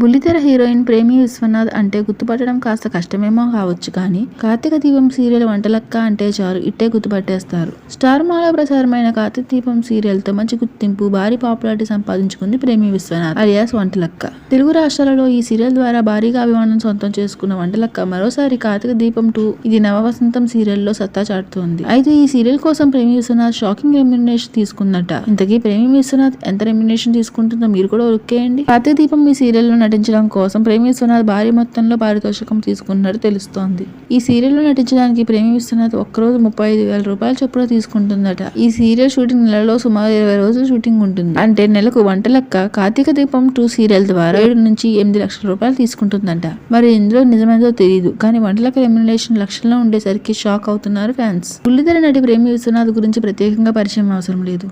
బుల్లితెర హీరోయిన్ ప్రేమి విశ్వనాథ్ అంటే గుర్తుపట్టడం కాస్త కష్టమేమో కావచ్చు, కానీ కార్తీక దీపం సీరియల్ వంటలక్క అంటే చాలు ఇట్టే గుర్తుపట్టేస్తారు. స్టార్ మాలో ప్రసారమైన కార్తీక దీపం సీరియల్ తో మంచి గుర్తింపు, భారీ పాపులారిటీ సంపాదించుకుంది ప్రేమి విశ్వనాథ్ అలియాస్ వంటలక్క. తెలుగు రాష్ట్రాలలో ఈ సీరియల్ ద్వారా భారీగా అభిమానం సొంతం చేసుకున్న వంటలక్క మరోసారి కార్తీక దీపం 2 ఇది నవవసంతం సీరియల్లో సత్తా చాటుతోంది. అయితే ఈ సీరియల్ కోసం ప్రేమి విశ్వనాథ్ షాకింగ్ రెమ్యునరేషన్ తీసుకుందట. ఇంతకీ ప్రేమి విశ్వనాథ్ ఎంత రెమ్యునరేషన్ తీసుకుంటుందో మీరు కూడా ఉరికేయండి. కార్తీక దీపం ఈ సీరియల్ లో నటించడం కోసం ప్రేమి విశ్వనాథ్ భారీ మొత్తంలో పారితోషికం తీసుకున్నట్టు తెలుస్తోంది. ఈ సీరియల్ లో నటించడానికి ప్రేమి విశ్వనాథ్ ఒక్కరోజు 35,000 రూపాయల చొప్పున తీసుకుంటుందట. ఈ సీరియల్ షూటింగ్ నెలలో సుమారు 20 రోజులు షూటింగ్ ఉంటుంది. అంటే నెలకు వంటలక్క కార్తీక దీపం 2 సీరియల్ ద్వారా 7 నుంచి 8 లక్షల రూపాయలు తీసుకుంటుందంట. మరి ఇందులో నిజమేదో తెలియదు, కానీ వంటలక్క రెమ్యునరేషన్ లక్షల్లో ఉండేసరికి షాక్ అవుతున్నారు ఫ్యాన్స్. బుల్లితెర నటి ప్రేమి విశ్వనాథ్ గురించి ప్రత్యేకంగా పరిచయం అవసరం లేదు.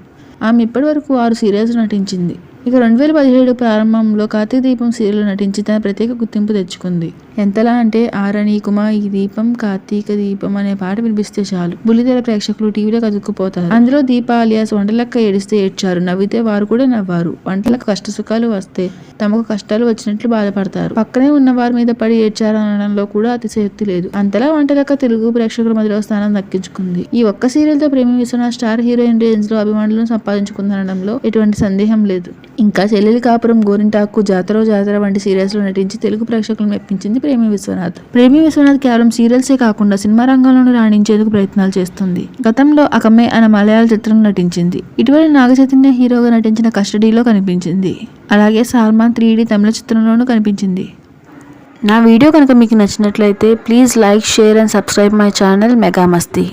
ఆమె ఇప్పటి వరకు 6 సీరియల్స్ నటించింది. ఇక 2017 ప్రారంభంలో కార్తీక దీపం సీరియల్ నటించి తన ప్రత్యేక గుర్తింపు తెచ్చుకుంది. ఎంతలా అంటే ఆరణి కుమా ఈ దీపం కార్తీక దీపం అనే పాట వినిపిస్తే చాలు బుల్లితెర ప్రేక్షకులు టీవీలో కదుక్కుపోతారు. అందులో దీప అలియాస్ వంటలక్క ఏడిస్తే ఏడ్చారు, నవ్వితే వారు కూడా నవ్వారు. వంటలకు కష్ట సుఖాలు వస్తే తమకు కష్టాలు వచ్చినట్లు బాధపడతారు. పక్కనే ఉన్న వారి మీద పడి ఏడ్చారు అనడంలో కూడా అతిశయోక్తి లేదు. అంతలా వంటలక్క తెలుగు ప్రేక్షకుల మధ్యలో స్థానం దక్కించుకుంది. ఈ ఒక్క సీరియల్ తో ప్రేమి విశ్వనాథ్ స్టార్ హీరోయిన్ రేంజ్ లో అభిమానులను సంపాదించుకుందనడంలో ఎటువంటి సందేహం లేదు. ఇంకా చెల్లెలి కాపురం, గోరింటాకు, జాతర వంటి సీరియల్స్ లో నటించి తెలుగు ప్రేక్షకులను మెప్పించింది ప్రేమి విశ్వనాథ్. ప్రేమి విశ్వనాథ్ కేవలం సీరియల్సే కాకుండా సినిమా రంగంలోనూ రాణించేందుకు ప్రయత్నాలు చేస్తుంది. గతంలో అకమ్మే అనే మలయాళ చిత్రం నటించింది. ఇటీవల నాగచైతన్య హీరోగా నటించిన కస్టడీలో కనిపించింది. అలాగే సల్మాన్ 3D తమిళ చిత్రంలోనూ కనిపించింది. నా వీడియో కనుక మీకు నచ్చినట్లయితే please like, share and subscribe my channel mega Masti.